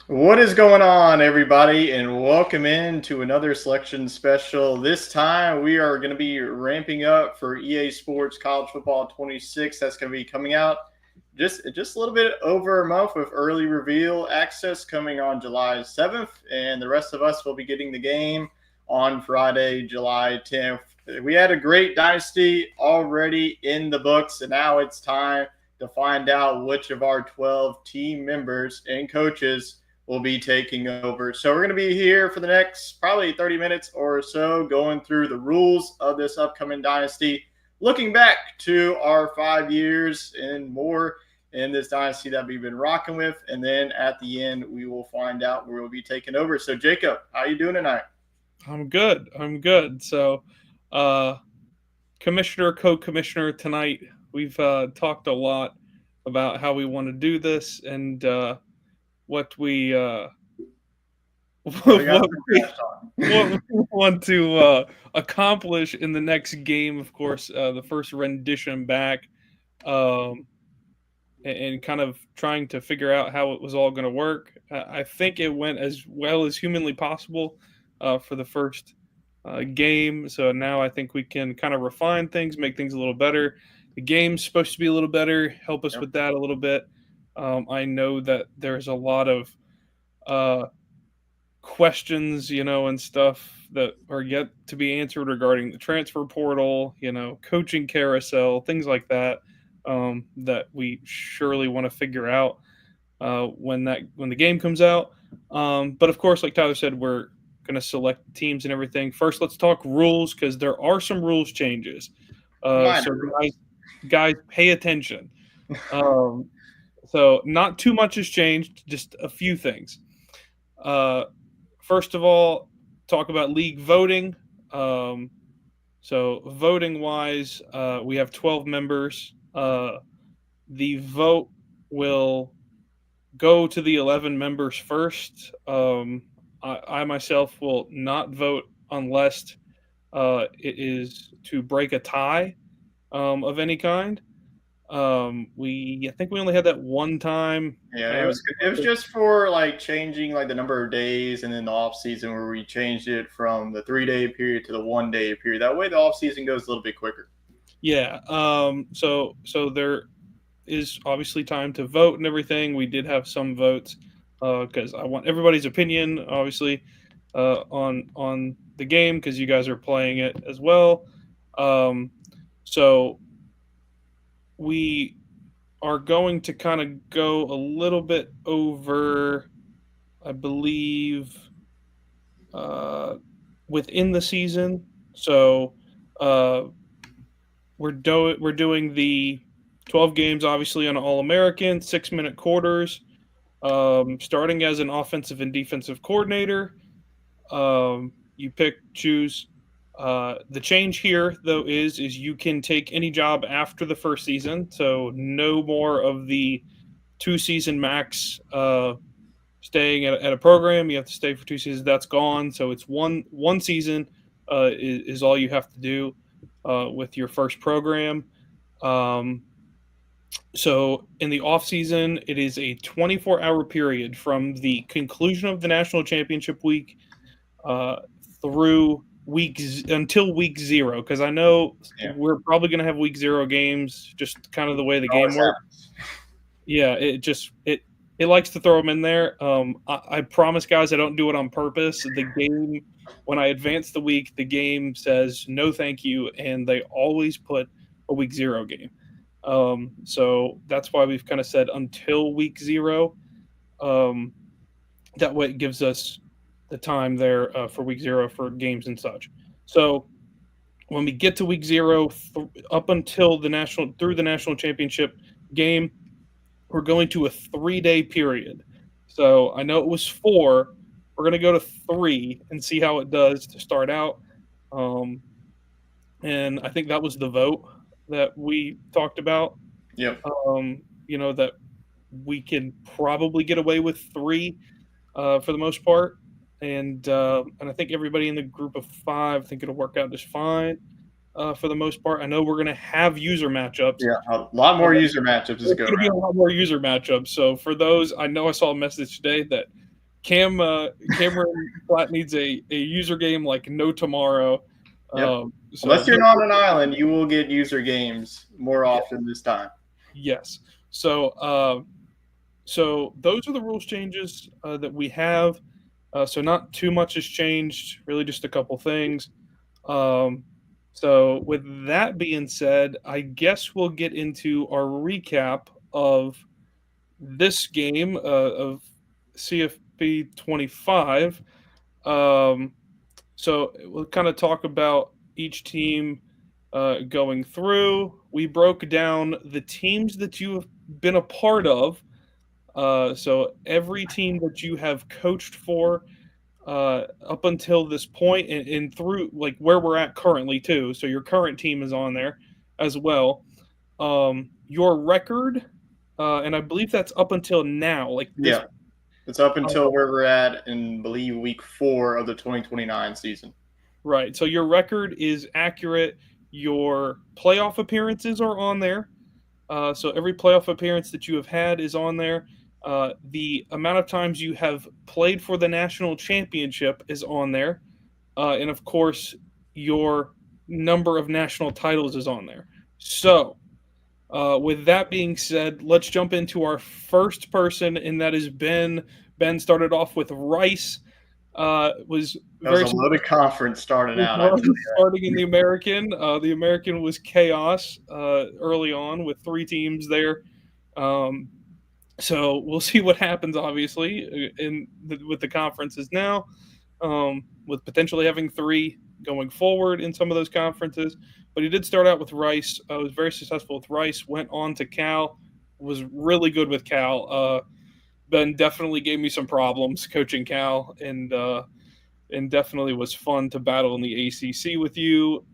What is going on, everybody, and welcome in to another selection special. This time, we are going to be ramping up for EA Sports College Football 26. That's going to be coming out just a little bit over a month with early reveal access coming on July 7th, and the rest of us will be getting the game on Friday, July 10th. We had a great dynasty already in the books, and now it's time to find out which of our 12 team members and coaches will be taking over. So we're going to be here for the next probably 30 minutes or so going through the rules of this upcoming dynasty, looking back to our 5 years and more in this dynasty that we've been rocking with. And then at the end, we will find out where we'll be taking over. So Jacob, how you doing tonight? I'm good. I'm good. So, uh, Commissioner, co-commissioner, tonight we've talked a lot about how we want to do this and what we What we got what some we trash talk. what we want to accomplish in the next game. Of course, the first rendition back, um, and kind of trying to figure out how it was all going to work. I think it went as well as humanly possible for the first game. So now I think we can kind of refine things, make things a little better. The game's supposed to be a little better, help us Yep. with that a little bit. I know that there's a lot of uh, questions, and stuff that are yet to be answered regarding the transfer portal, coaching carousel, things like that, that we surely want to figure out when the game comes out. But of course, like Tyler said, we're going to select teams and everything. First, let's talk rules because there are some rules changes. So Minor rules. guys, pay attention. Um, so not too much has changed, just a few things. Uh, First of all, talk about league voting. Um, so voting wise, we have 12 members. The vote will go to the 11 members first. I myself will not vote unless it is to break a tie of any kind. I think we only had that one time. Yeah, it was just for like changing like the number of days and then the off season where we changed it from the 3 day period to the 1 day period. That way the off season goes a little bit quicker. Yeah. So there is obviously time to vote and everything. We did have some votes because I want everybody's opinion, obviously, on the game because you guys are playing it as well. Um, so we are going to kind of go a little bit over, I believe, uh, within the season. So uh, we're doing the 12 games, obviously, on All American, 6 minute quarters. Starting as an offensive and defensive coordinator, you choose. The change here, though, is you can take any job after the first season, so no more of the 2 season max staying at a program. You have to stay for 2 seasons. That's gone. So it's one season is all you have to do with your first program. Um, so in the off season, it is a 24-hour period from the conclusion of the national championship week uh, through until week zero. Because I know Yeah, we're probably going to have week zero games, just kind of the way the game always works. happens. Yeah, it likes to throw them in there. I promise, guys, I don't do it on purpose. The game, when I advance the week, the game says no, thank you, and they always put a week zero game. So that's why we've kind of said until week zero. Um, that way, it gives us the time there for week zero for games and such. So when we get to week zero, up until the national through the national championship game, we're going to a 3 day period. So I know it was four. We're going to go to three and see how it does to start out. Um, and I think that was the vote that we talked about. Yep. That we can probably get away with three for the most part. And I think everybody in the group of five, I think it'll work out just fine for the most part. I know we're going to have user matchups. Yeah, a lot more user matchups as a There's go going to be a around. lot more user matchups. So for those, I know I saw a message today that Cameron Platt needs a user game like no tomorrow. Yep. So Unless you're not on an island, you will get user games more yeah, often this time. yes. So those are the rules changes that we have. So not too much has changed, really just a couple things. Um, so with that being said, I guess we'll get into our recap of this game of CFP 25. Um, so we'll kind of talk about each team going through. We broke down the teams that you have been a part of. So every team that you have coached for up until this point and through like where we're at currently too. So your current team is on there as well. Your record, and I believe that's up until now, like this. Yeah. It's up Uh, until where we're at in, believe, week 4 of the 2029 season. right. So your record is accurate. Your playoff appearances are on there. So every playoff appearance that you have had is on there. The amount of times you have played for the national championship is on there. And of course, your number of national titles is on there. So, with that being said, let's jump into our first person, and that is Ben. Ben started off with Rice. Was That was very a loaded conference starting out, I tell you. starting in the American. The American was chaos early on with three teams there. Um, so we'll see what happens, obviously, with the conferences now, with potentially having three going forward in some of those conferences. But he did start out with Rice. Was very successful with Rice. Went on to Cal. Was really good with Cal. Ben definitely gave me some problems coaching Cal, and definitely was fun to battle in the ACC with you.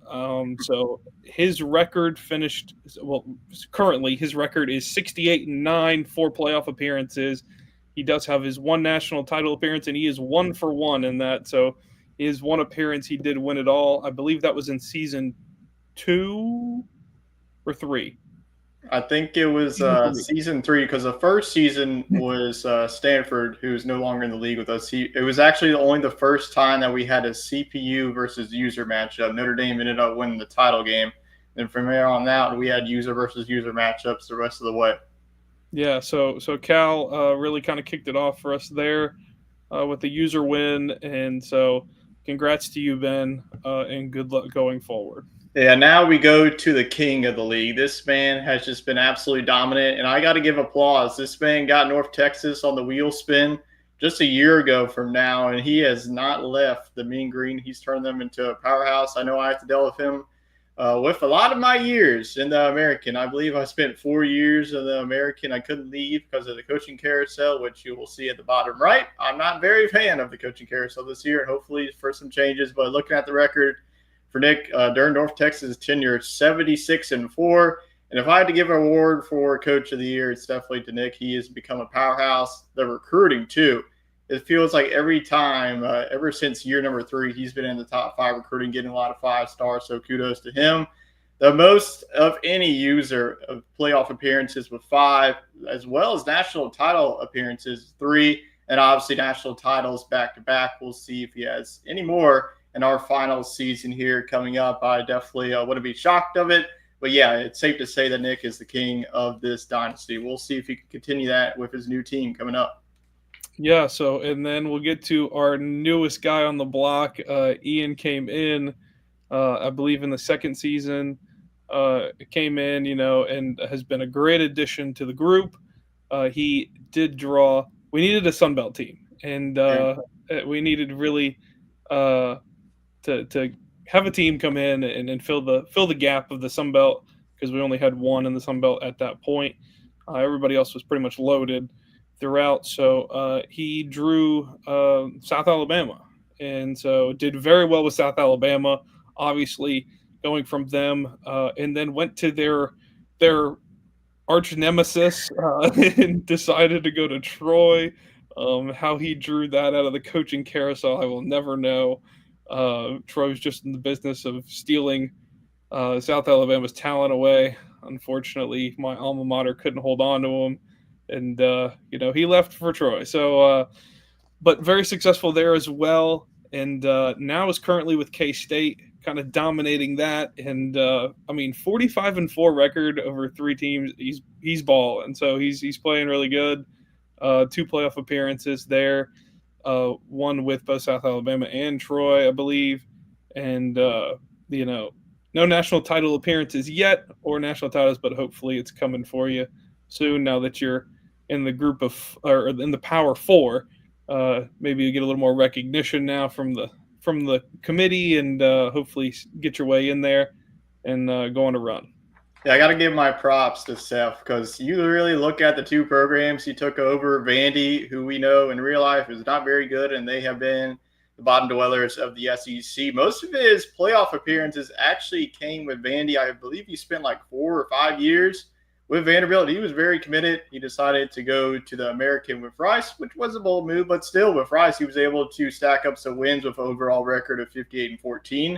So his record finished well. Currently, his record is 68-9, 4 playoff appearances. He does have his one national title appearance, and he is 1-for-1 in that. So his one appearance, he did win it all. I believe that was in season 2 or 3. I think it was Season 3. season 3 because the first season was Stanford, who's no longer in the league with us. It was actually only the first time that we had a CPU versus user matchup. Notre Dame ended up winning the title game. And from there on out, we had user versus user matchups the rest of the way. Yeah, so Cal really kind of kicked it off for us there with the user win, and so congrats to you, Ben, and good luck going forward. Yeah, now we go to the king of the league. This man has just been absolutely dominant, and I got to give applause. This man got North Texas on the wheel spin just a year ago from now, and he has not left the Mean Green. He's turned them into a powerhouse. I know I have to deal with him with a lot of my years in the American. I believe I spent 4 years in the American. I couldn't leave because of the coaching carousel, which you will see at the bottom right. I'm not very a fan of the coaching carousel this year, and hopefully for some changes. But looking at the record for Nick during North Texas tenure, 76-4. And if I had to give an award for Coach of the Year, it's definitely to Nick. He has become a powerhouse. The recruiting too. It feels like every time, ever since year number 3, he's been in the top 5 recruiting, getting a lot of 5 stars. So kudos to him. The most of any user of playoff appearances with 5, as well as national title appearances 3, and obviously national titles back to back. We'll see if he has any more in our final season here coming up. I definitely wouldn't be shocked of it. But yeah, it's safe to say that Nick is the king of this dynasty. We'll see if he can continue that with his new team coming up. Yeah, so and then we'll get to our newest guy on the block. Ian came in, I believe, in the second season. Came in, and has been a great addition to the group. He did draw. We needed a Sunbelt team, and we needed really to have a team come in and fill the gap of the Sunbelt because we only had one in the Sunbelt at that point. Everybody else was pretty much loaded throughout. So he drew South Alabama, and so did very well with South Alabama. Obviously, going from them, and then went to their arch nemesis and decided to go to Troy. How he drew that out of the coaching carousel, I will never know. Troy's just in the business of stealing South Alabama's talent away. Unfortunately, my alma mater couldn't hold on to him, and he left for Troy. So but very successful there as well. And now is currently with K State, kind of dominating that. And 45-4 record over 3 teams. He's balling, so he's playing really good. 2 playoff appearances there, one with both South Alabama and Troy, I believe. And no national title appearances yet, or national titles, but hopefully it's coming for you soon. Now that you're in the group of, or in the Power Four, maybe you get a little more recognition now from the committee, and hopefully get your way in there and go on a run. Yeah, I got to give my props to Seth because you really look at the 2 programs he took over. Vandy, who we know in real life is not very good, and they have been the bottom dwellers of the SEC. Most of his playoff appearances actually came with Vandy. I believe he spent like 4 or 5 years with Vanderbilt. He was very committed. He decided to go to the American with Rice, which was a bold move, but still with Rice, he was able to stack up some wins with an overall record of 58-14.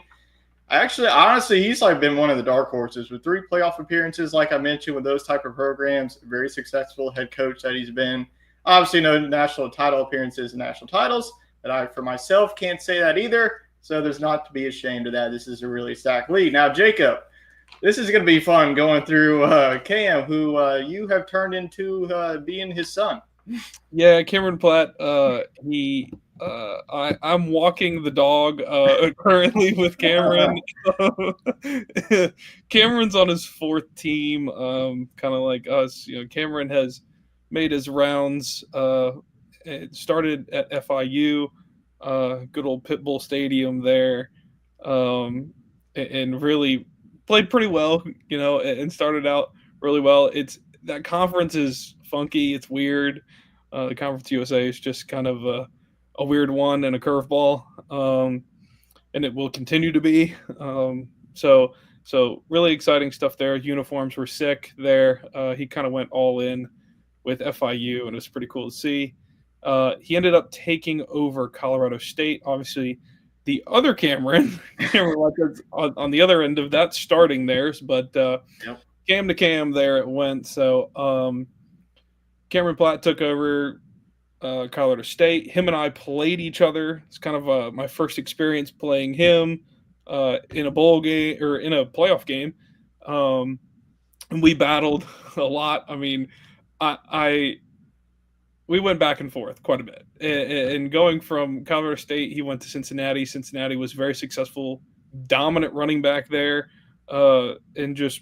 Honestly, he's like been one of the dark horses with 3 playoff appearances. Like I mentioned, with those type of programs, very successful head coach that he's been. Obviously, no national title appearances and national titles, but I, for myself, can't say that either. So there's not to be ashamed of that. This is a really stacked league. Now, Jacob, this is going to be fun going through Cam, who you have turned into being his son. Yeah, Cameron Platt. I'm walking the dog currently with Cameron. Cameron's on his 4th team, kind of like us. Cameron has made his rounds. It started at FIU, good old Pitbull Stadium there, and really played pretty well. And started out really well. That conference is funky. It's weird. The Conference USA is just kind of a weird one and a curveball, and it will continue to be. So really exciting stuff there. Uniforms were sick there. He kind of went all in with FIU, and it was pretty cool to see. He ended up taking over Colorado State. Obviously, the other Cameron on the other end of that starting theirs, but Yep. Cam to Cam there it went. So Cameron Platt took over Colorado State. Him and I played each other. It's kind of my first experience playing him in a bowl game or in a playoff game. And we battled a lot. I mean, we went back and forth quite a bit. And going from Colorado State, he went to Cincinnati. Cincinnati was very successful, dominant running back there, and just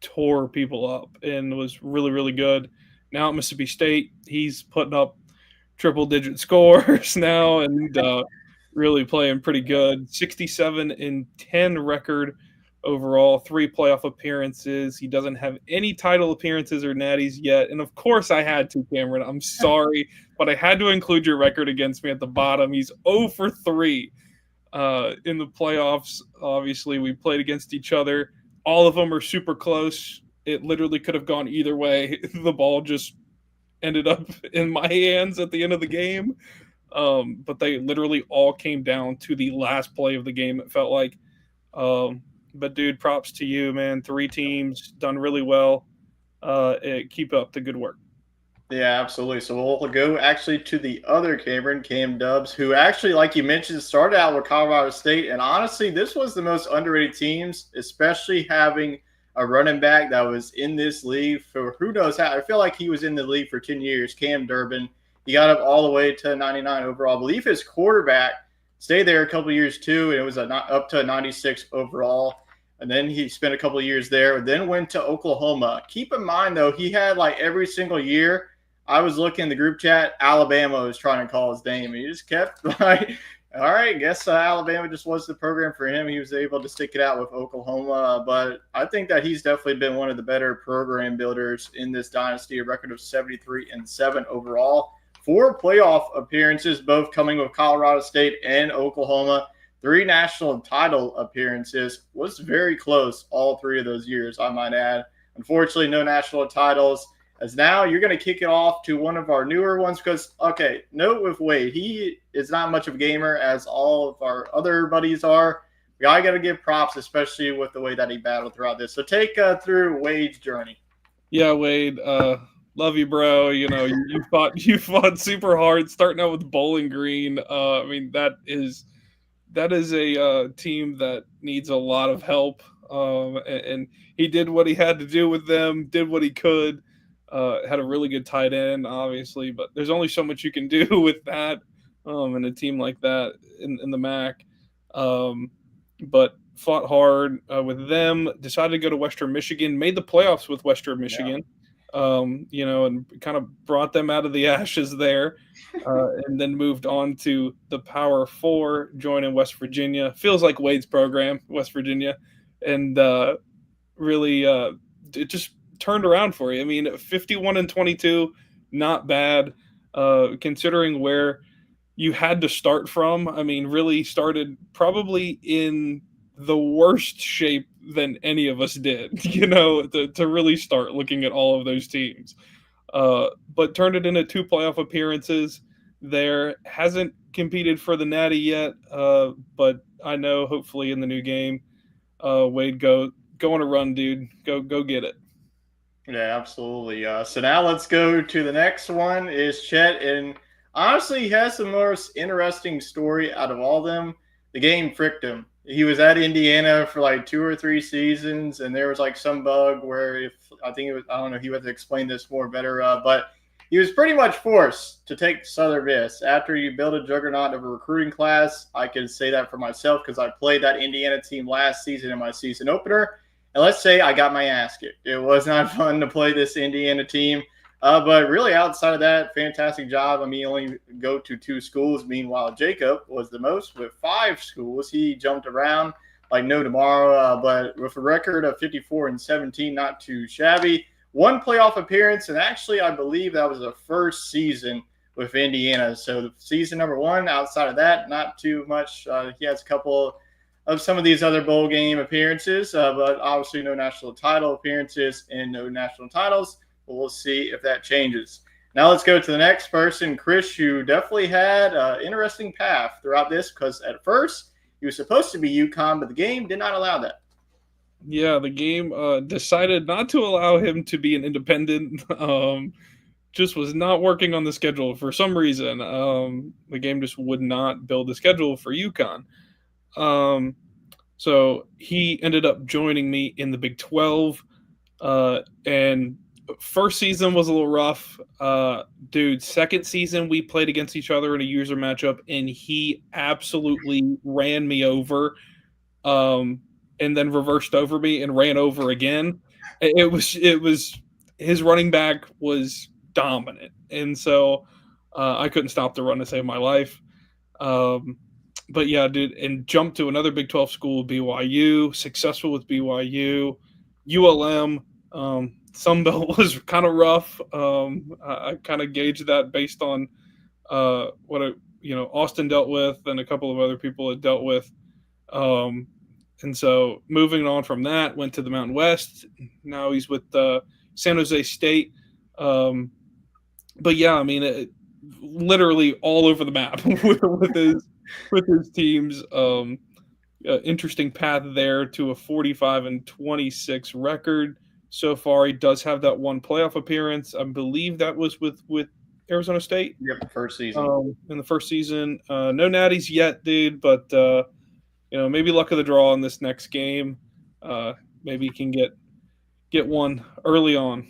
tore people up and was really, really good. Now at Mississippi State, he's putting up triple-digit scores now and really playing pretty good. 67-10 record overall, 3 playoff appearances. He doesn't have any title appearances or natties yet. And, of course, I had to, Cameron. I'm sorry, but I had to include your record against me at the bottom. He's 0 for 3 in the playoffs. Obviously, we played against each other. All of them are super close. It literally could have gone either way. The ball just ended up in my hands at the end of the game. But they literally all came down to the last play of the game, it felt like. But, dude, props to you, man. 3 teams, done really well. Keep up the good work. Yeah, absolutely. So we'll go actually to the other Cameron, Cam Dubs, who actually, like you mentioned, started out with Colorado State. And honestly, this was the most underrated teams, especially having a running back that was in this league for who knows how. I feel like he was in the league for 10 years, Cam Durbin. He got up all the way to 99 overall. I believe his quarterback stayed there a couple of years too, and it was up to 96 overall. And then he spent a couple of years there, then went to Oklahoma. Keep in mind, though, he had like every single year. I was looking in the group chat, Alabama was trying to call his name. He just kept like, all right, guess Alabama just was the program for him. He was able to stick it out with Oklahoma. But I think that he's definitely been one of the better program builders in this dynasty, a record of 73-7 overall. 4 playoff appearances, both coming with Colorado State and Oklahoma. 3 national title appearances. Was very close all 3 of those years, I might add. Unfortunately, no national titles. As now you're going to kick it off to one of our newer ones because, okay, note with Wade, he is not much of a gamer as all of our other buddies are. I got to give props, especially with the way that he battled throughout this. So take through Wade's journey. Yeah, Wade, love you, bro. You fought super hard, starting out with Bowling Green. I mean that is a team that needs a lot of help. And he did what he had to do with them, did what he could. Had a really good tight end, obviously, but there's only so much you can do with that in a team like that in the MAC. But fought hard with them, decided to go to Western Michigan, made the playoffs with Western Michigan, and kind of brought them out of the ashes there. And then moved on to the Power Four, joining West Virginia. Feels like Wade's program, West Virginia, and really it just turned around for you. I mean, 51-22, not bad, considering where you had to start from. I mean, really started probably in the worst shape than any of us did, to really start looking at all of those teams. But turned it into 2 playoff appearances there. Hasn't competed for the Natty yet, but I know hopefully in the new game, Wade, go on a run, dude. Go get it. Yeah, absolutely. So now let's go to the next one is Chet. And honestly, he has the most interesting story out of all of them. The game fricked him. He was at Indiana for like 2 or 3 seasons, and there was like some bug where I think it was, I don't know, he would have to explain this more better, but he was pretty much forced to take Southern Miss. After you build a juggernaut of a recruiting class, I can say that for myself because I played that Indiana team last season in my season opener. And let's say I got my ass kicked. It was not fun to play this Indiana team. But really, outside of that, fantastic job. I mean, only go to 2 schools. Meanwhile, Jacob was the most with 5 schools. He jumped around like no tomorrow, but with a record of 54-17, not too shabby. 1 playoff appearance, and actually, I believe that was the first season with Indiana. So season number 1, outside of that, not too much. He has a couple of some of these other bowl game appearances, but obviously no national title appearances and no national titles. But we'll see if that changes. Now let's go to the next person, Chris, who definitely had an interesting path throughout this because at first he was supposed to be UConn, but the game did not allow that. Yeah, the game decided not to allow him to be an independent. Just was not working on the schedule for some reason. The game just would not build the schedule for UConn. So he ended up joining me in the Big 12. And first season was a little rough. Dude, second season we played against each other in a user matchup, and he absolutely ran me over. And then reversed over me and ran over again. It was his running back was dominant, and so I couldn't stop the run to save my life. But yeah, dude, and jumped to another Big 12 school, BYU. Successful with BYU, ULM. Sunbelt was kind of rough. I kind of gauged that based on what Austin dealt with, and a couple of other people had dealt with. And so moving on from that, went to the Mountain West. Now he's with San Jose State. But yeah, I mean, literally all over the map with his teams. Interesting path there to a 45-26 record so far. He does have that 1 playoff appearance. I believe that was with Arizona State. Yep, the first season. In the first season, no natties yet, dude, but. Maybe luck of the draw in this next game. Maybe he can get one early on.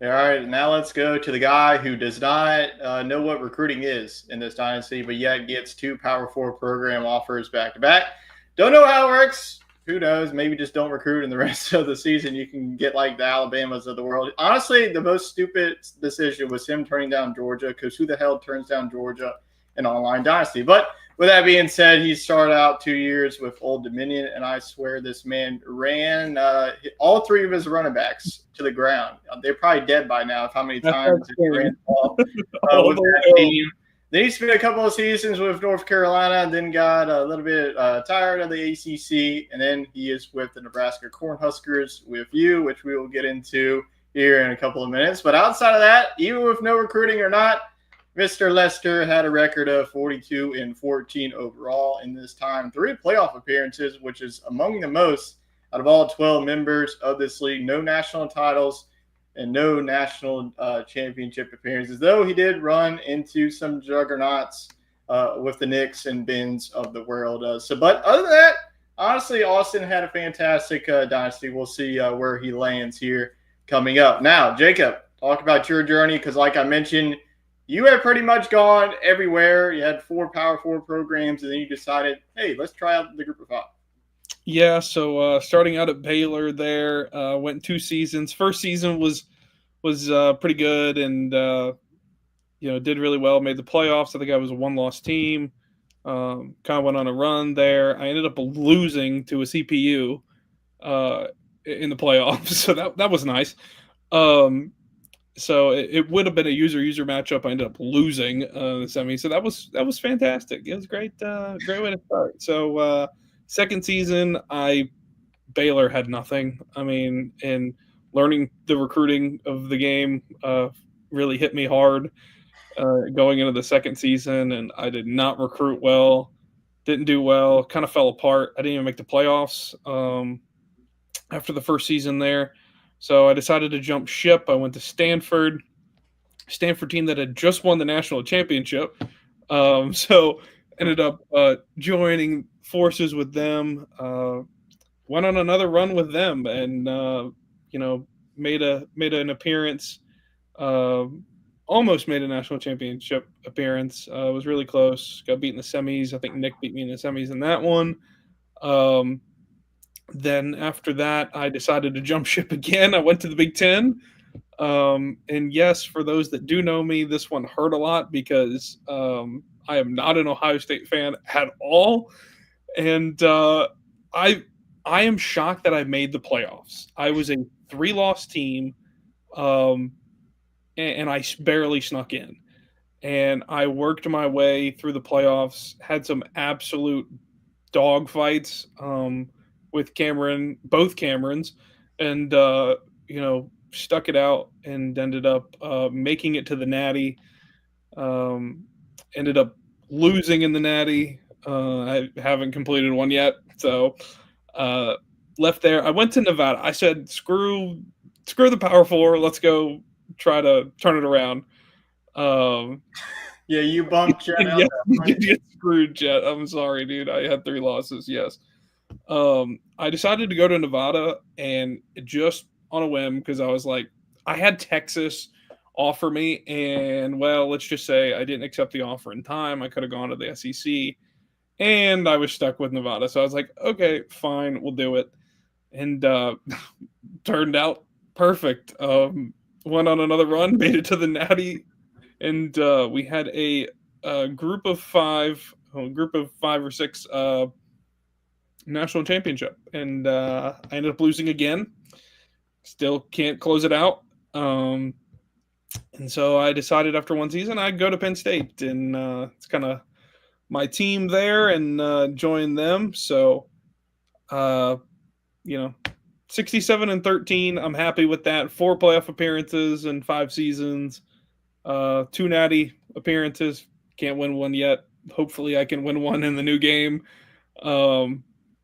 All right, now let's go to the guy who does not know what recruiting is in this dynasty, but yet gets 2 Power 4 program offers back to back. Don't know how it works. Who knows? Maybe just don't recruit in the rest of the season. You can get like the Alabamas of the world. Honestly, the most stupid decision was him turning down Georgia, because who the hell turns down Georgia in Online Dynasty? But with that being said, he started out 2 years with Old Dominion, and I swear this man ran all 3 of his running backs to the ground. They're probably dead by now, how many times he ran the ball with that team. Then he spent a couple of seasons with North Carolina, and then got a little bit tired of the ACC, and then he is with the Nebraska Cornhuskers with you, which we will get into here in a couple of minutes. But outside of that, even with no recruiting or not, Mr. Lester had a record of 42-14 overall in this time. 3 playoff appearances, which is among the most out of all 12 members of this league. No national titles. and no national championship appearances, though he did run into some juggernauts with the Knicks and Bens of the world. But other than that, honestly, Austin had a fantastic dynasty. We'll see where he lands here coming up. Now, Jacob, talk about your journey because, like I mentioned, you have pretty much gone everywhere. You had 4 Power 4 programs, and then you decided, hey, let's try out the group of 5. Yeah, so starting out at Baylor there, went 2 seasons. First season was pretty good, and did really well. Made the playoffs. I think I was a 1-loss team. Kind of went on a run there. I ended up losing to a CPU in the playoffs, so that was nice. So it would have been a user matchup. I ended up losing the semi, so that was fantastic. It was great way to start. So second season, Baylor had nothing. I mean, and learning the recruiting of the game really hit me hard going into the second season, and I did not recruit well. Didn't do well. Kind of fell apart. I didn't even make the playoffs after the first season there. So I decided to jump ship. I went to Stanford team that had just won the national championship. So ended up joining forces with them. Went on another run with them, and made an appearance. Almost made a national championship appearance. Was really close. Got beat in the semis. I think Nick beat me in the semis in that one. Then after that, I decided to jump ship again. I went to the Big Ten. And yes, for those that do know me, this one hurt a lot because I am not an Ohio State fan at all. And I am shocked that I made the playoffs. I was a 3-loss team, and I barely snuck in. And I worked my way through the playoffs, had some absolute dog fights with both Camerons, and stuck it out and ended up making it to the Natty. Ended up losing in the Natty. I haven't completed one yet, so left there. I went to Nevada. I said, screw the Power 4. Let's go try to turn it around. Yeah, you bumped Jet out. Yeah, you did get screwed, Jet. I'm sorry, dude. I had 3 losses. Yes. I decided to go to Nevada, and just on a whim, because I was like, I had Texas offer me, and well, let's just say I didn't accept the offer in time. I could have gone to the SEC, and I was stuck with Nevada. So I was like, okay, fine, we'll do it. And turned out perfect. Went on another run, made it to the Natty, and we had a group of 5 or 6 national championship, and I ended up losing again. Still can't close it out. And so I decided after one season I'd go to Penn State, and it's kind of my team there, and join them. So 67-13. I'm happy with that. 4 playoff appearances in 5 seasons. 2 Natty appearances. Can't win one yet. Hopefully I can win one in the new game.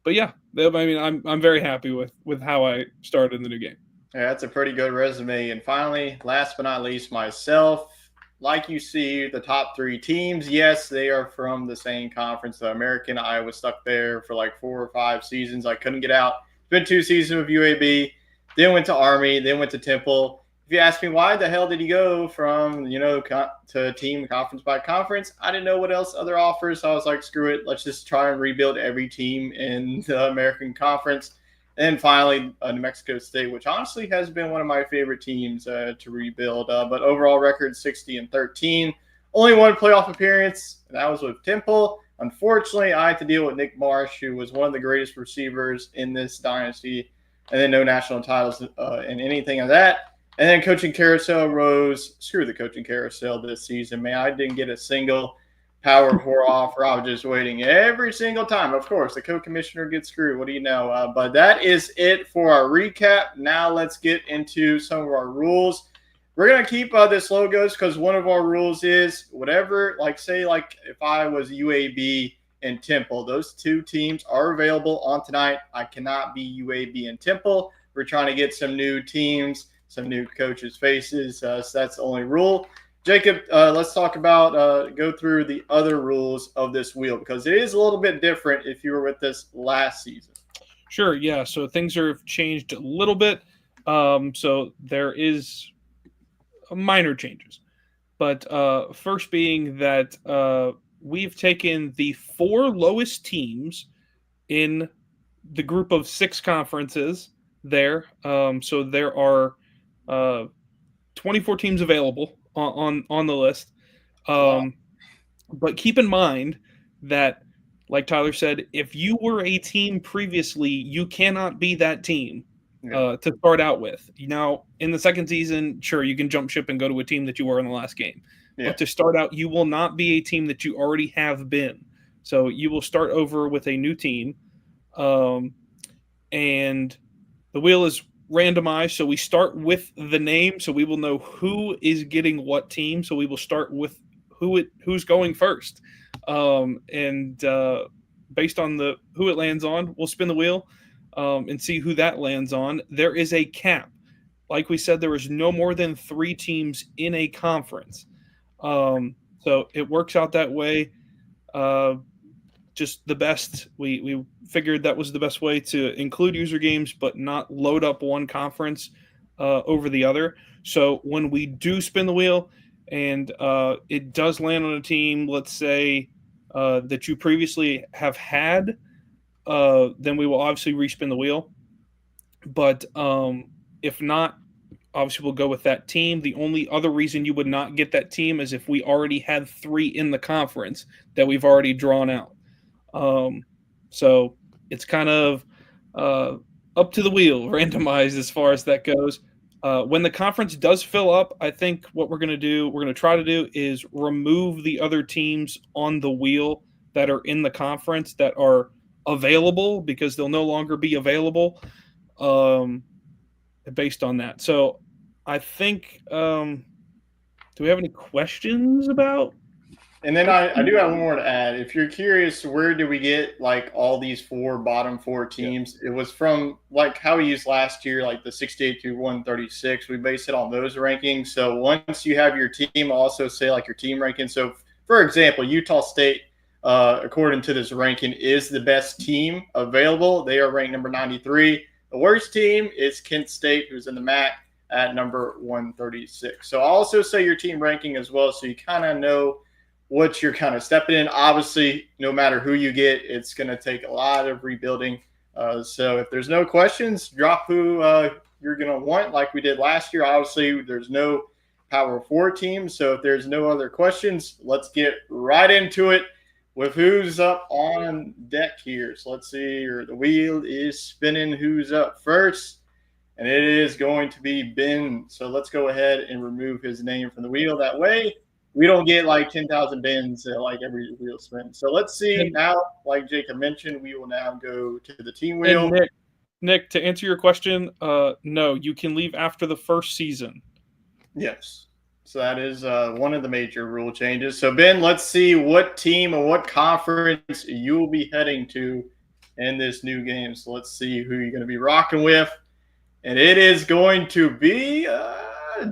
But yeah, I mean, I'm very happy with how I started in the new game. Yeah, that's a pretty good resume. And finally, last but not least, myself. Like you see, the top 3 teams, yes, they are from the same conference, the American. I was stuck there for like 4 or 5 seasons. I couldn't get out. It's been 2 seasons with UAB. Then went to Army. Then went to Temple. If you ask me why the hell did he go from, to team conference by conference, I didn't know what else other offers. So I was like, screw it. Let's just try and rebuild every team in the American Conference. And then finally, New Mexico State, which honestly has been one of my favorite teams to rebuild. But overall record 60-13. Only 1 playoff appearance, and that was with Temple. Unfortunately, I had to deal with Nick Marsh, who was one of the greatest receivers in this dynasty, and then no national titles in anything of that. And then coaching carousel rose. Screw the coaching carousel this season, man. I didn't get a single Power 4 offer. I was just waiting every single time. Of course, the co-commissioner gets screwed. What do you know? But that is it for our recap. Now let's get into some of our rules. We're going to keep this logos because one of our rules is whatever, say if I was UAB and Temple, those 2 teams are available on tonight. I cannot be UAB and Temple. We're trying to get some new teams some new coaches' faces. So that's the only rule. Jacob, let's talk about go through the other rules of this wheel because it is a little bit different if you were with us last season. Sure, yeah. So things are changed a little bit. So there is minor changes, but first being that we've taken the 4 lowest teams in the group of 6 conferences there. So there are uh, 24 teams available on the list. Wow. But keep in mind that, like Tyler said, if you were a team previously, you cannot be that team Yeah. to start out with. Now, in the second season, sure, you can jump ship and go to a team that you were in the last game. Yeah. But to start out, you will not be a team that you already have been. So you will start over with a new team. And the wheel is randomized, so we start with the name, so we will know who is getting what team. So we will start with who's going first, and based on the who it lands on, we'll spin the wheel and see who that lands on. There is a cap. Like we said, there is no more than 3 teams in a conference, so it works out that way. Uh, just the best. We figured that was the best way to include user games, but not load up one conference over the other. So when we do spin the wheel and it does land on a team, let's say that you previously have had, then we will obviously respin the wheel. But if not, obviously we'll go with that team. The only other reason you would not get that team is if we already had 3 in the conference that we've already drawn out. So it's kind of up to the wheel, randomized as far as that goes. When the conference does fill up, I think what we're going to try to do is remove the other teams on the wheel that are in the conference that are available because they'll no longer be available based on that. So I think, do we have any questions about? And then I do have one more to add. If you're curious, where do we get like all these bottom four Yeah. teams? It was from like how we used last year, like the 68 to 136. We base it on those rankings. So once you have your team, also say like your team ranking. So for example, Utah State, according to this ranking, is the best team available. They are ranked number 93. The worst team is Kent State, who's in the MAC at number 136. So I'll also say your team ranking as well, so you kind of know what you're kind of stepping in. Obviously, no matter who you get, it's going to take a lot of rebuilding. So if there's no questions, drop who you're going to want like we did last year. Obviously, there's no Power 4 team. So if there's no other questions, let's get right into it with who's up on deck here. So let's see, the wheel is spinning. Who's up first? And it is going to be Ben. So let's go ahead and remove his name from the wheel. That way, we don't get like 10,000 bins like every wheel spin. So let's see now, like Jacob mentioned, we will now go to the team wheel. And Nick, to answer your question, no, you can leave after the first season. Yes. So that is one of the major rule changes. So Ben, let's see what team or what conference you will be heading to in this new game. So let's see who you're going to be rocking with. And it is going to be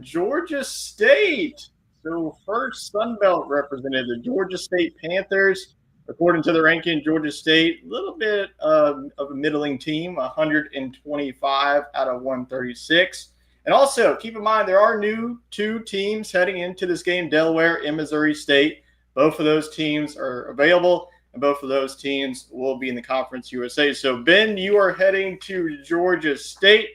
Georgia State. So first Sunbelt represented the Georgia State Panthers. According to the ranking, Georgia State, a little bit of a middling team, 125 out of 136. And also, keep in mind, there are new 2 teams heading into this game, Delaware and Missouri State. Both of those teams are available, and both of those teams will be in the Conference USA. So, Ben, you are heading to Georgia State,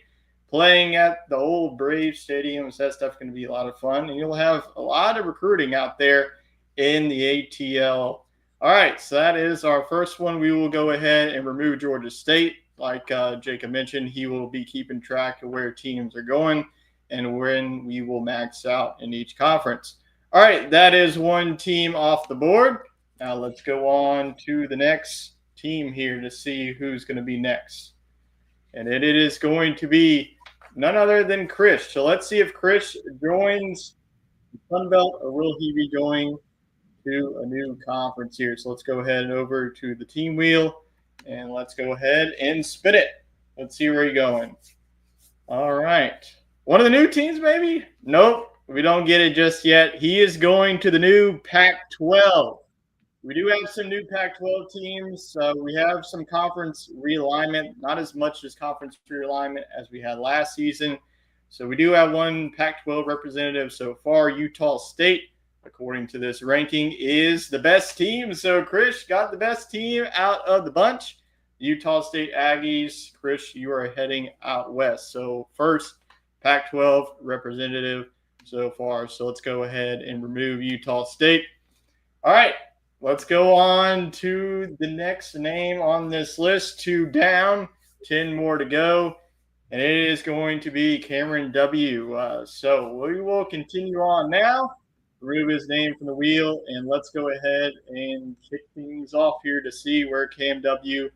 playing at the old Brave Stadium. So that stuff's going to be a lot of fun. And you'll have a lot of recruiting out there in the ATL. All right, so that is our first one. We will go ahead and remove Georgia State. Like Jacob mentioned, he will be keeping track of where teams are going and when we will max out in each conference. All right, that is one team off the board. Now let's go on to the next team here to see who's going to be next. And it is going to be none other than Chris. So let's see if Chris joins Sunbelt or will he be going to a new conference here. So let's go ahead and over to the team wheel and let's go ahead and spin it. Let's see where you're going. All right. One of the new teams, maybe? Nope, we don't get it just yet. He is going to the new Pac-12. We do have some new Pac-12 teams. We have some conference realignment, not as much as conference realignment as we had last season. So we do have one Pac-12 representative so far. Utah State, according to this ranking, is the best team. So Chris got the best team out of the bunch. Utah State Aggies. Chris, you are heading out west. So first Pac-12 representative so far. So let's go ahead and remove Utah State. All right. Let's go on to the next name on this list. 2 down, 10 more to go. And it is going to be Cameron W. So we will continue on now. Remove his name from the wheel. And let's go ahead and kick things off here to see where Cam W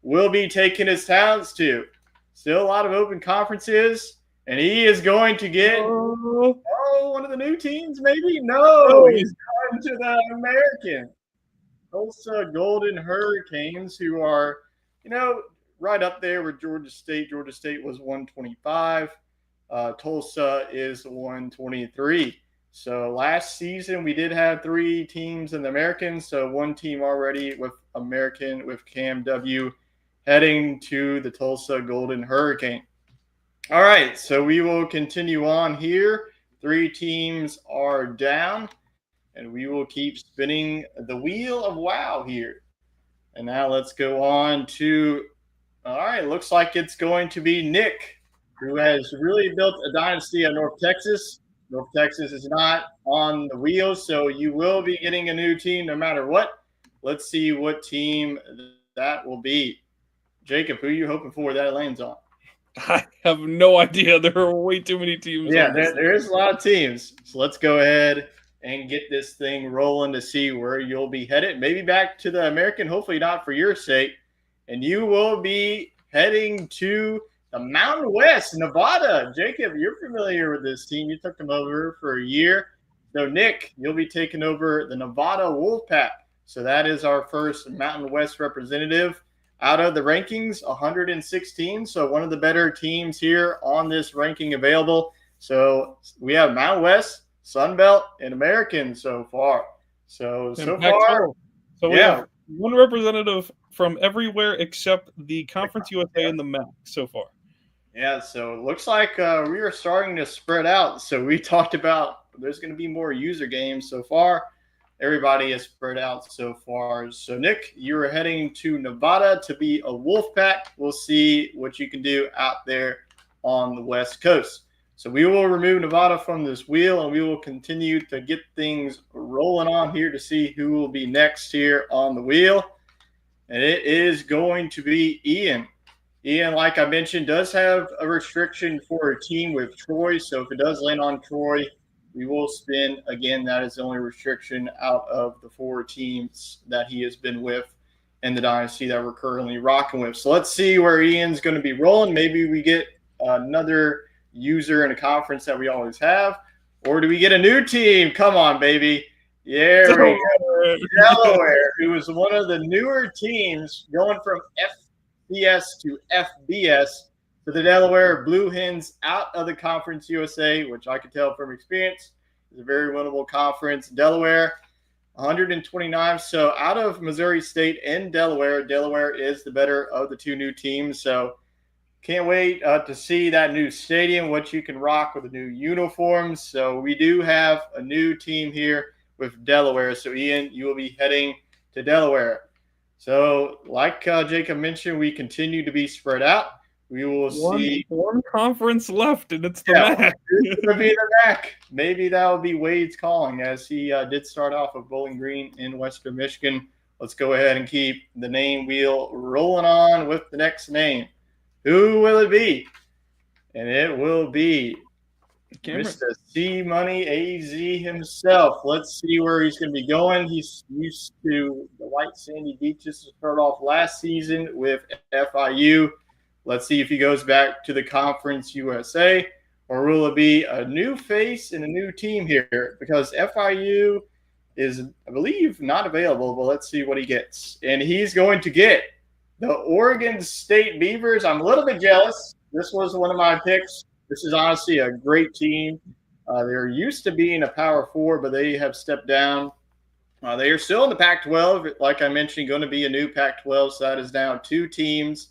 will be taking his talents to. Still a lot of open conferences. And he is going to get one of the new teams, maybe? No, he's going to the American. Tulsa Golden Hurricanes, who are, right up there with Georgia State. Georgia State was 125. Tulsa is 123. So last season we did have 3 teams in the American. So one team already with American with Cam W heading to the Tulsa Golden Hurricane. All right, so we will continue on here. 3 teams are down. And we will keep spinning the wheel of wow here. And now let's go on to, all right, looks like it's going to be Nick, who has really built a dynasty of North Texas. North Texas is not on the wheel, so you will be getting a new team no matter what. Let's see what team that will be. Jacob, who are you hoping for that it lands on? I have no idea. There are way too many teams. Yeah, there is a lot of teams. So let's go ahead and get this thing rolling to see where you'll be headed. Maybe back to the American, hopefully not for your sake. And you will be heading to the Mountain West, Nevada. Jacob, you're familiar with this team. You took them over for a year. So, Nick, you'll be taking over the Nevada Wolfpack. So that is our first Mountain West representative. Out of the rankings, 116. So one of the better teams here on this ranking available. So we have Mountain West, Sun Belt, and American so far. So far, we have one representative from everywhere except the Conference USA and the MAC so far. Yeah, so it looks like we are starting to spread out. So we talked about there's going to be more user games so far. Everybody is spread out so far. So, Nick, you are heading to Nevada to be a Wolfpack. We'll see what you can do out there on the West Coast. So we will remove Nevada from this wheel, and we will continue to get things rolling on here to see who will be next here on the wheel. And it is going to be Ian. Ian, like I mentioned, does have a restriction for a team with Troy. So if it does land on Troy, we will spin. Again, that is the only restriction out of the 4 teams that he has been with in the dynasty that we're currently rocking with. So let's see where Ian's going to be rolling. Maybe we get another user in a conference that we always have, or do we get a new team? Come on, baby. Yeah, Delaware, who is one of the newer teams going from FBS to FBS to the Delaware Blue Hens out of the Conference USA, which I can tell from experience is a very winnable conference. Delaware, 129. So out of Missouri State and Delaware, Delaware is the better of the 2 new teams. So can't wait to see that new stadium, what you can rock with the new uniforms. So we do have a new team here with Delaware. So, Ian, you will be heading to Delaware. So, like Jacob mentioned, we continue to be spread out. We will see one conference left, and it's the MAC. It's going to be the MAC. Maybe that will be Wade's calling, as he did start off with Bowling Green in Western Michigan. Let's go ahead and keep the name wheel rolling on with the next name. Who will it be? And it will be Mr. C Money AZ himself. Let's see where he's going to be going. He's used to the white sandy beaches to start off last season with FIU. Let's see if he goes back to the Conference USA, or will it be a new face and a new team here? Because FIU is, I believe, not available, but let's see what he gets. And he's going to get the Oregon State Beavers. I'm a little bit jealous. This was one of my picks This is honestly a great team. They're used to being a Power Four, but they have stepped down. They are still in the Pac-12. Like I mentioned, going to be a new Pac-12. So that is now 2 teams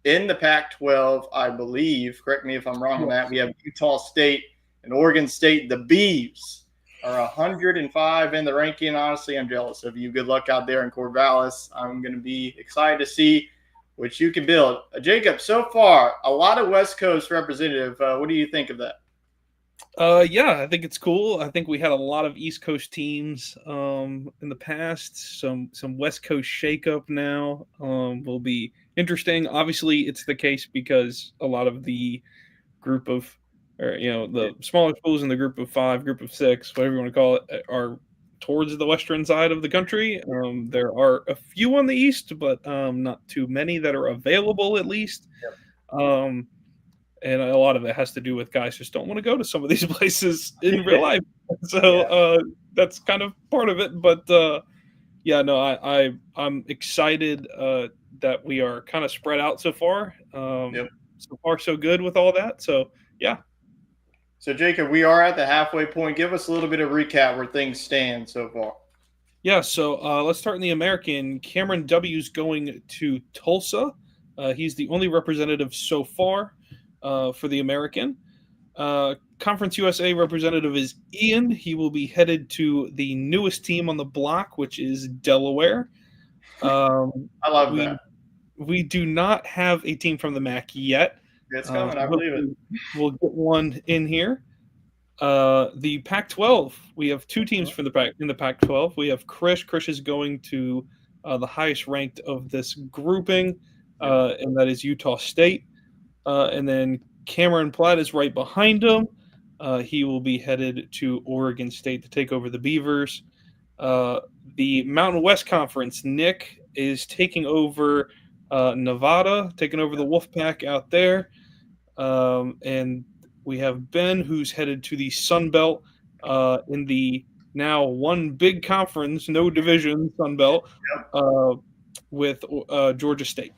in the Pac-12, I believe. Correct me if I'm wrong on that. We have Utah State and Oregon State. The Beavs are 105 in the ranking. Honestly, I'm jealous of you. Good luck out there in Corvallis. I'm going to be excited to see what you can build. Jacob, so far, a lot of West Coast representative. What do you think of that? Yeah, I think it's cool. I think we had a lot of East Coast teams in the past. Some West Coast shakeup now will be interesting. Obviously, it's the case because a lot of the group of, or the smaller schools in the group of 5, group of 6, whatever you want to call it, are towards the western side of the country. There are a few on the east, but not too many that are available, at least. Um, and a lot of it has to do with guys just don't want to go to some of these places in real life. So that's kind of part of it. But yeah, no, I'm excited that we are kind of spread out so far. So far, so good with all that. So yeah. So Jacob, we are at the halfway point. Give us a little bit of recap where things stand so far. Yeah, so let's start in the American. Cameron W's going to Tulsa. He's the only representative so far for the American. Conference USA representative is Ian. He will be headed to the newest team on the block, which is Delaware. I love that. We do not have a team from the MAC yet. It's coming, I believe it. We'll get one in here. The Pac-12, we have 2 teams in the Pac-12. We have Krish. Krish is going to the highest ranked of this grouping, and that is Utah State. And then Cameron Platt is right behind him. He will be headed to Oregon State to take over the Beavers. The Mountain West Conference, Nick is taking over Nevada, taking over the Wolfpack out there. And we have Ben, who's headed to the Sun Belt in the now one big conference, no division, Sun Belt, with Georgia State.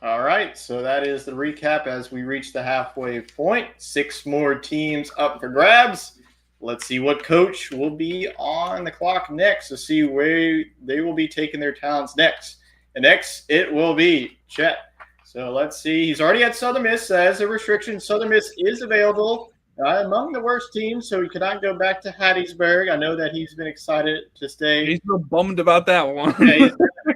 All right, so that is the recap as we reach the halfway point. 6 more teams up for grabs. Let's see what coach will be on the clock next to see where they will be taking their talents next. And next, it will be Chet. So let's see. He's already at Southern Miss as a restriction. Southern Miss is available among the worst teams, so he cannot go back to Hattiesburg. I know that he's been excited to stay. He's so bummed about that one. Yeah, he's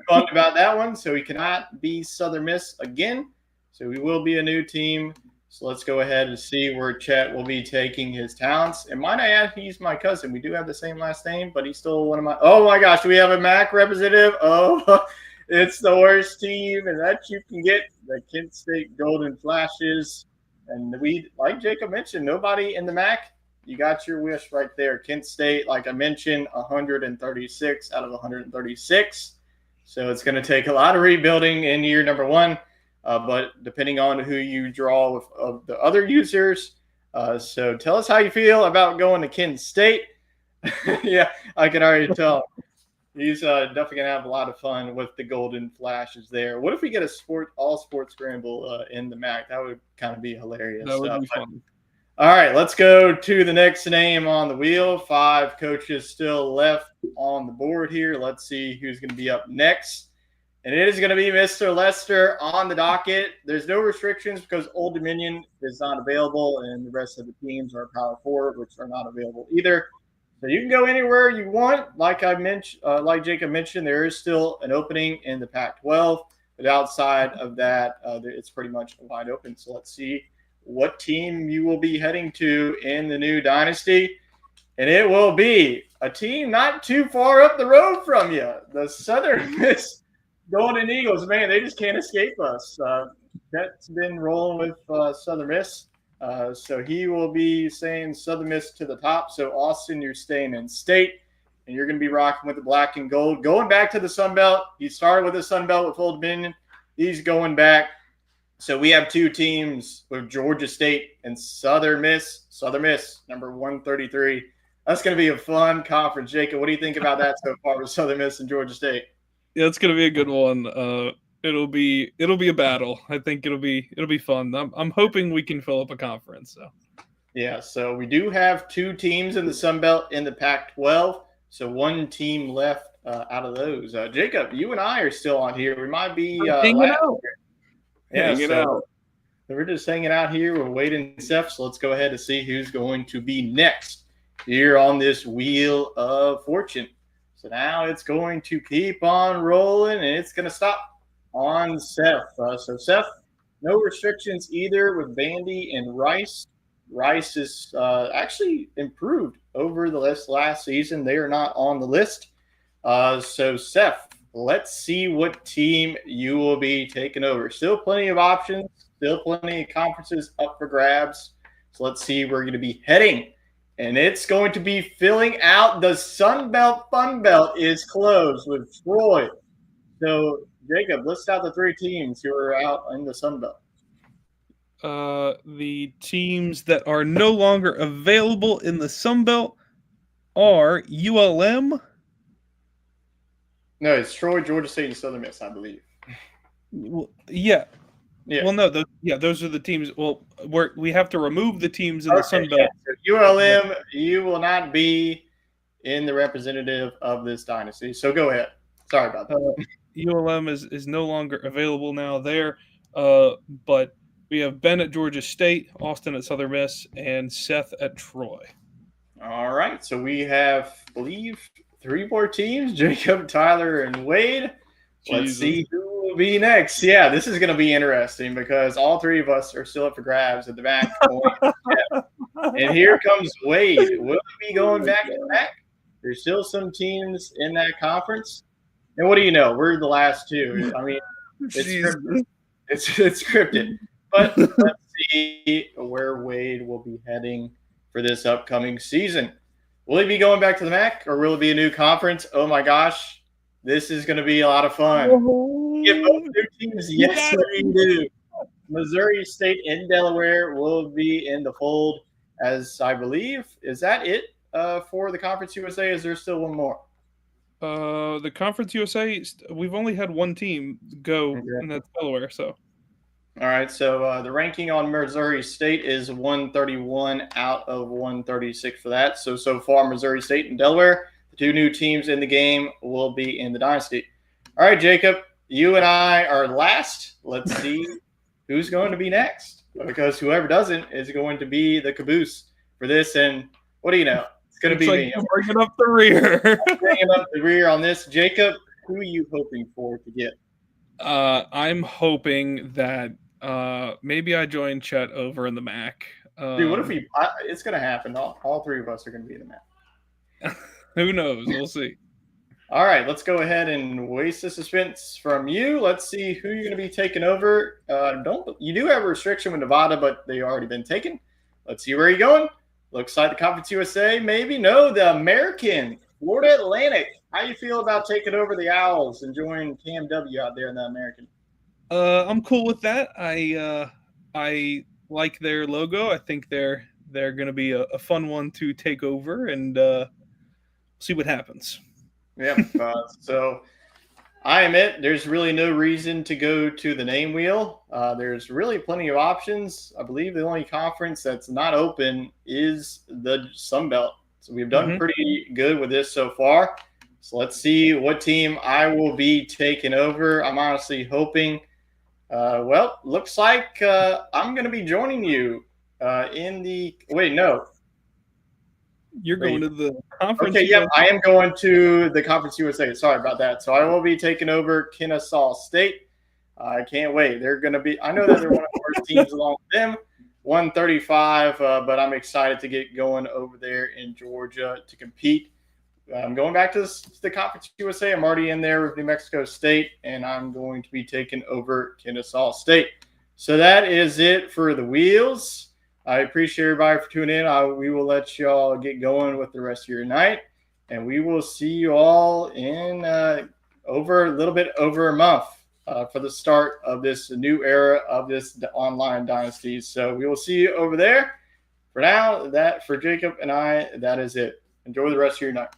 bummed about that one, so he cannot be Southern Miss again. So he will be a new team. So let's go ahead and see where Chet will be taking his talents. And might I add, he's my cousin. We do have the same last name, but he's still one of my – oh, my gosh, we have a MAC representative. Oh, it's the worst team, and that you can get the Kent State Golden Flashes. And we, like Jacob mentioned, nobody in the MAC. You got your wish right there. Kent State, like I mentioned, 136 out of 136. So it's going to take a lot of rebuilding in year number 1. But depending on who you draw of the other users. So tell us how you feel about going to Kent State. Yeah, I can already tell. He's definitely going to have a lot of fun with the Golden Flashes there. What if we get a all-sport scramble in the MAC? That would kind of be hilarious. That would be fun. All right, let's go to the next name on the wheel. 5 coaches still left on the board here. Let's see who's going to be up next. And it is going to be Mr. Lester on the docket. There's no restrictions because Old Dominion is not available, and the rest of the teams are Power 4, which are not available either. So you can go anywhere you want. Like I mentioned, like Jacob mentioned, there is still an opening in the Pac-12, but outside of that, it's pretty much wide open. So let's see what team you will be heading to in the new dynasty, and it will be a team not too far up the road from you, the Southern Miss Golden Eagles. Man, they just can't escape us. That's been rolling with Southern Miss. So he will be saying Southern Miss to the top. So, Austin, you're staying in state, and you're going to be rocking with the black and gold. Going back to the Sun Belt. He started with the Sun Belt with Old Dominion. He's going back. So we have 2 teams with Georgia State and Southern Miss. Southern Miss, number 133. That's going to be a fun conference. Jacob, what do you think about that so far with Southern Miss and Georgia State? Yeah, it's going to be a good one. it'll be a battle. I think it'll be fun. I'm hoping we can fill up a conference. So Yeah, so we do have two teams in the Sun Belt in the Pac-12. So one team left out of those. Jacob, you and I are still on here. We might be hanging last. out, Yeah, hanging so out. we're just hanging out here. We're waiting stuff. So let's go ahead and see who's going to be next here on this Wheel of Fortune. So now it's going to keep on rolling, and it's going to stop on Seth. So Seth, no restrictions either with Vandy and Rice. Rice is actually improved over the last season. They are not on the list. So Seth, let's see what team you will be taking over. Still plenty of options. Still plenty of conferences up for grabs. So let's see where we're going to be heading. And it's going to be filling out the Sun Belt Fun Belt is closed with Troy. So, Jacob, list out the three teams who are out in the Sun Belt. The teams that are no longer available in the Sun Belt are ULM. No, it's Troy, Georgia State, and Southern Miss, I believe. Well, yeah. Well, no, those are the teams. Well, we have to remove the teams in the Sun Belt. Yeah. So ULM, you will not be in the representative of this dynasty. So go ahead. Sorry about that. ULM is no longer available now there, but we have Ben at Georgia State, Austin at Southern Miss, and Seth at Troy. All right. So we have, I believe, three more teams, Jacob, Tyler, and Wade. Let's see who will be next. Yeah, this is going to be interesting because all three of us are still up for grabs at the back point. And here comes Wade. Will he be going back to back? There's still some teams in that conference. And what do you know? We're the last two. I mean, it's scripted. It's scripted. But let's see where Wade will be heading for this upcoming season. Will he be going back to the MAC or will it be a new conference? Oh my gosh. This is going to be a lot of fun. Get both new teams. Yes, we do. Missouri State and Delaware will be in the fold, as I believe. Is that it for the Conference USA? Is there still one more? The Conference USA, we've only had one team go, and that's Delaware. So, all right. So the ranking on Missouri State is 131 out of 136 for that. So far, Missouri State and Delaware. Two new teams in the game will be in the dynasty. All right, Jacob, you and I are last. Let's see who's going to be next, because whoever doesn't is going to be the caboose for this. And what do you know? It's going to be me. I'm bringing up the rear. Bringing up the rear on this. Jacob, who are you hoping for to get? I'm hoping that maybe I join Chet over in the MAC. Dude, what if it's going to happen. All three of us are going to be in the MAC. Who knows? We'll see. All right, let's go ahead and waste the suspense from you. Let's see who you're going to be taking over. You do have a restriction with Nevada, but they've already been taken. Let's see where you're going. Looks like the Conference USA, maybe. No, the American, Florida Atlantic. How you feel about taking over the Owls and joining Cam W out there in the American? I'm cool with that. I like their logo. I think they're going to be a fun one to take over and see what happens. Yep. So I admit there's really no reason to go to the name wheel. There's really plenty of options. I believe the only conference that's not open is the Sun Belt. So we've done pretty good with this so far. So let's see what team I will be taking over. I'm honestly hoping. Looks like I'm going to be joining you in the – wait, no. You're going to the Conference Okay, yeah, I am going to the Conference USA. Sorry about that. So I will be taking over Kennesaw State. I can't wait. They're going to be – I know that they're one of the first teams along with them, 135, but I'm excited to get going over there in Georgia to compete. I'm going back to the Conference USA. I'm already in there with New Mexico State, and I'm going to be taking over Kennesaw State. So that is it for the wheels. I appreciate everybody for tuning in. We will let y'all get going with the rest of your night, and we will see you all in over a little bit over a month for the start of this new era of this online dynasty. So we will see you over there. For now, for Jacob and I, that is it. Enjoy the rest of your night.